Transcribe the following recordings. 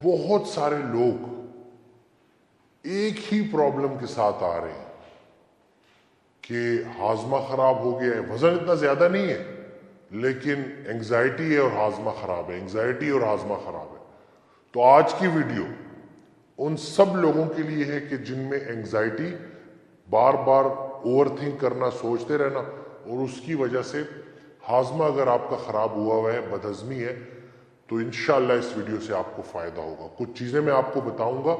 بہت سارے لوگ ایک ہی پرابلم کے ساتھ آ رہے ہیں کہ ہاضمہ خراب ہو گیا ہے. وزن اتنا زیادہ نہیں ہے لیکن انگزائٹی ہے اور ہاضمہ خراب ہے, انگزائٹی اور ہاضمہ خراب ہے. تو آج کی ویڈیو ان سب لوگوں کے لیے ہے کہ جن میں انگزائٹی, بار بار اوور تھنک کرنا, سوچتے رہنا, اور اس کی وجہ سے ہاضمہ اگر آپ کا خراب ہوا ہے, بدہضمی ہے, تو انشاءاللہ اس ویڈیو سے آپ کو فائدہ ہوگا. کچھ چیزیں میں آپ کو بتاؤں گا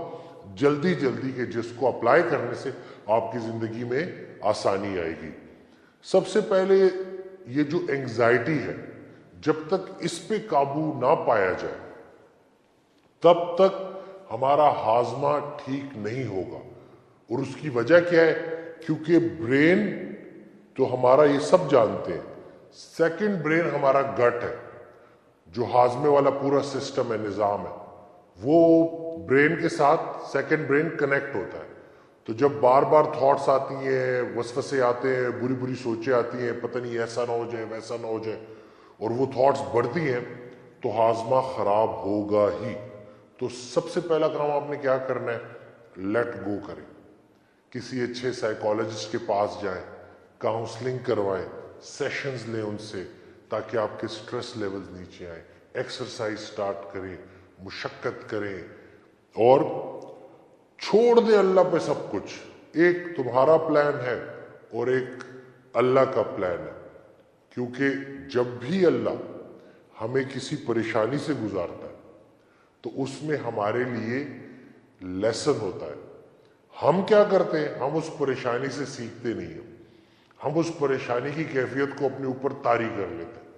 جلدی کہ جس کو اپلائی کرنے سے آپ کی زندگی میں آسانی آئے گی. سب سے پہلے یہ جو انگزائٹی ہے, جب تک اس پہ قابو نہ پایا جائے تب تک ہمارا ہاضمہ ٹھیک نہیں ہوگا. اور اس کی وجہ کیا ہے؟ کیونکہ برین تو ہمارا, یہ سب جانتے ہیں, سیکنڈ برین ہمارا گٹ ہے, جو ہاضمے والا پورا سسٹم ہے, نظام ہے, وہ برین کے ساتھ سیکنڈ برین کنیکٹ ہوتا ہے. تو جب بار بار تھاٹس آتی ہیں, وسوسے آتے ہیں, بری بری سوچیں آتی ہیں, پتہ نہیں ایسا نہ ہو جائے, ویسا نہ ہو جائے, اور وہ تھاٹس بڑھتی ہیں, تو ہاضمہ خراب ہوگا ہی. تو سب سے پہلا کام آپ نے کیا کرنا ہے؟ لیٹ گو کریں. کسی اچھے سائیکالوجسٹ کے پاس جائیں, کاؤنسلنگ کروائیں, سیشنز لیں ان سے, تاکہ آپ کے سٹریس لیولز نیچے آئیں. ایکسرسائز سٹارٹ کریں, مشقت کریں, اور چھوڑ دیں اللہ پہ سب کچھ. ایک تمہارا پلان ہے اور ایک اللہ کا پلان ہے, کیونکہ جب بھی اللہ ہمیں کسی پریشانی سے گزارتا ہے تو اس میں ہمارے لیے لیسن ہوتا ہے. ہم کیا کرتے ہیں؟ ہم اس پریشانی سے سیکھتے نہیں ہیں. ہم اس پریشانی کی کیفیت کو اپنے اوپر طاری کر لیتے ہیں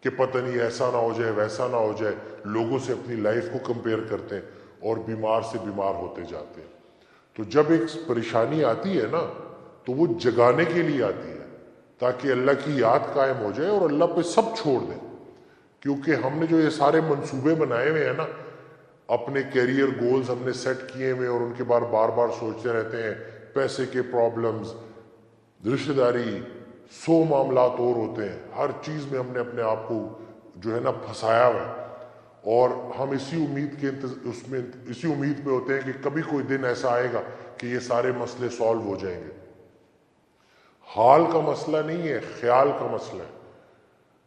کہ پتہ نہیں ایسا نہ ہو جائے, ویسا نہ ہو جائے. لوگوں سے اپنی لائف کو کمپیئر کرتے ہیں اور بیمار سے بیمار ہوتے جاتے ہیں. تو جب ایک پریشانی آتی ہے نا, تو وہ جگانے کے لیے آتی ہے, تاکہ اللہ کی یاد قائم ہو جائے اور اللہ پہ سب چھوڑ دیں. کیونکہ ہم نے جو یہ سارے منصوبے بنائے ہوئے ہیں نا, اپنے کیریئر گولز ہم نے سیٹ کیے ہوئے, اور ان کے بار بار سوچتے رہتے ہیں. پیسے کے پرابلمز, رشتہ داری, 100 معاملات اور ہوتے ہیں. ہر چیز میں ہم نے اپنے آپ کو جو ہے نا پھنسایا ہوا ہے, اور ہم اسی امید پہ ہوتے ہیں کہ کبھی کوئی دن ایسا آئے گا کہ یہ سارے مسئلے سالو ہو جائیں گے. حال کا مسئلہ نہیں ہے, خیال کا مسئلہ ہے.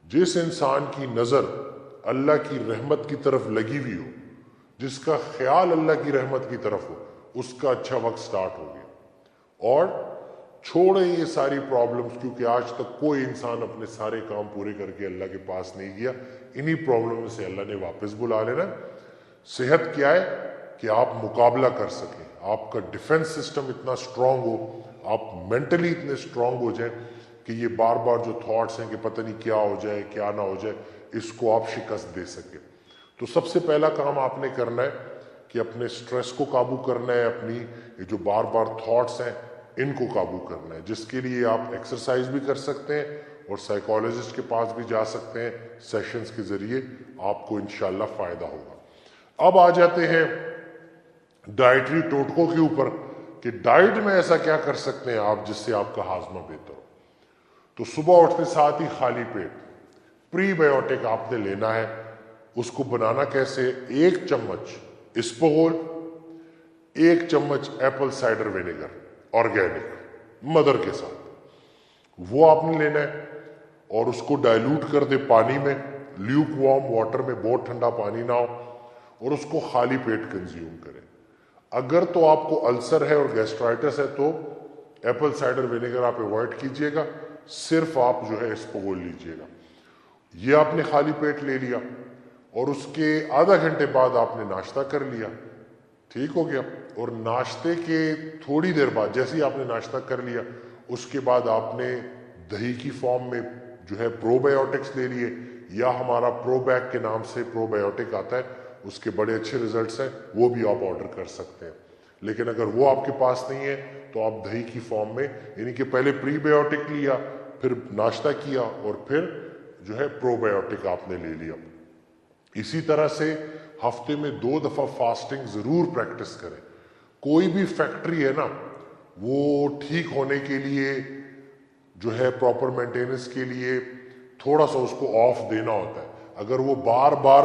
جس انسان کی نظر اللہ کی رحمت کی طرف لگی ہوئی ہو, جس کا خیال اللہ کی رحمت کی طرف ہو, اس کا اچھا وقت سٹارٹ ہو گیا. اور چھوڑیں یہ ساری پرابلمز, کیونکہ آج تک کوئی انسان اپنے سارے کام پورے کر کے اللہ کے پاس نہیں گیا. انہی پرابلم سے اللہ نے واپس بلا لینا. صحت کیا ہے؟ کہ آپ مقابلہ کر سکیں, آپ کا ڈیفنس سسٹم اتنا سٹرونگ ہو, آپ مینٹلی اتنے سٹرونگ ہو جائیں کہ یہ بار بار جو تھاٹس ہیں کہ پتہ نہیں کیا ہو جائے, کیا نہ ہو جائے, اس کو آپ شکست دے سکیں. تو سب سے پہلا کام آپ نے کرنا ہے کہ اپنے سٹریس کو قابو کرنا ہے, اپنی یہ جو بار بار تھاٹس ہیں ان کو قابو کرنا ہے, جس کے لیے آپ ایکسرسائز بھی کر سکتے ہیں اور سائیکالوجسٹ کے پاس بھی جا سکتے ہیں. سیشنز کے ذریعے آپ کو انشاءاللہ فائدہ ہوگا. اب آ جاتے ہیں ڈائٹری ٹوٹکوں کے اوپر کہ ڈائٹ میں ایسا کیا کر سکتے ہیں آپ جس سے آپ کا ہاضمہ بہتر ہو. تو صبح اٹھتے ساتھ ہی خالی پیٹ پری بایوٹک آپ نے لینا ہے. اس کو بنانا کیسے؟ 1 چمچ اسپغول, 1 چمچ apple cider vinegar organic mother کے ساتھ, وہ آپ نے لینا ہے, اور اس کو ڈائلوٹ کر دے پانی میں, لیوک وارم واٹر میں, بہت ٹھنڈا پانی نہ ہو, اور اس کو خالی پیٹ کنزیوم کریں. اگر تو آپ کو السر ہے اور گیسٹرائٹس ہے تو ایپل سائڈر وینیگر آپ اوائڈ کیجئے گا, صرف آپ جو ہے اسپغول لیجئے گا. یہ آپ نے خالی پیٹ لے لیا, اور اس کے آدھا گھنٹے بعد آپ نے ناشتہ کر لیا, ٹھیک ہو گیا. اور ناشتے کے تھوڑی دیر بعد, جیسے ہی آپ نے ناشتہ کر لیا, اس کے بعد آپ نے دہی کی فارم میں جو ہے پرو بایوٹکس لے لیے, یا ہمارا پرو بیک کے نام سے پرو بایوٹک آتا ہے, اس کے بڑے اچھے ریزلٹس ہیں, وہ بھی آپ آرڈر کر سکتے ہیں. لیکن اگر وہ آپ کے پاس نہیں ہے تو آپ دہی کی فارم میں, یعنی کہ پہلے پری بایوٹک لیا, پھر ناشتہ کیا, اور پھر جو ہے پرو بایوٹک آپ نے لے لیا. اسی طرح سے ہفتے میں 2 دفعہ فاسٹنگ ضرور پریکٹس کریں. کوئی بھی فیکٹری ہے نا, وہ ٹھیک ہونے کے لیے جو ہے پراپر مینٹیننس کے لیے تھوڑا سا اس کو آف دینا ہوتا ہے. اگر وہ بار بار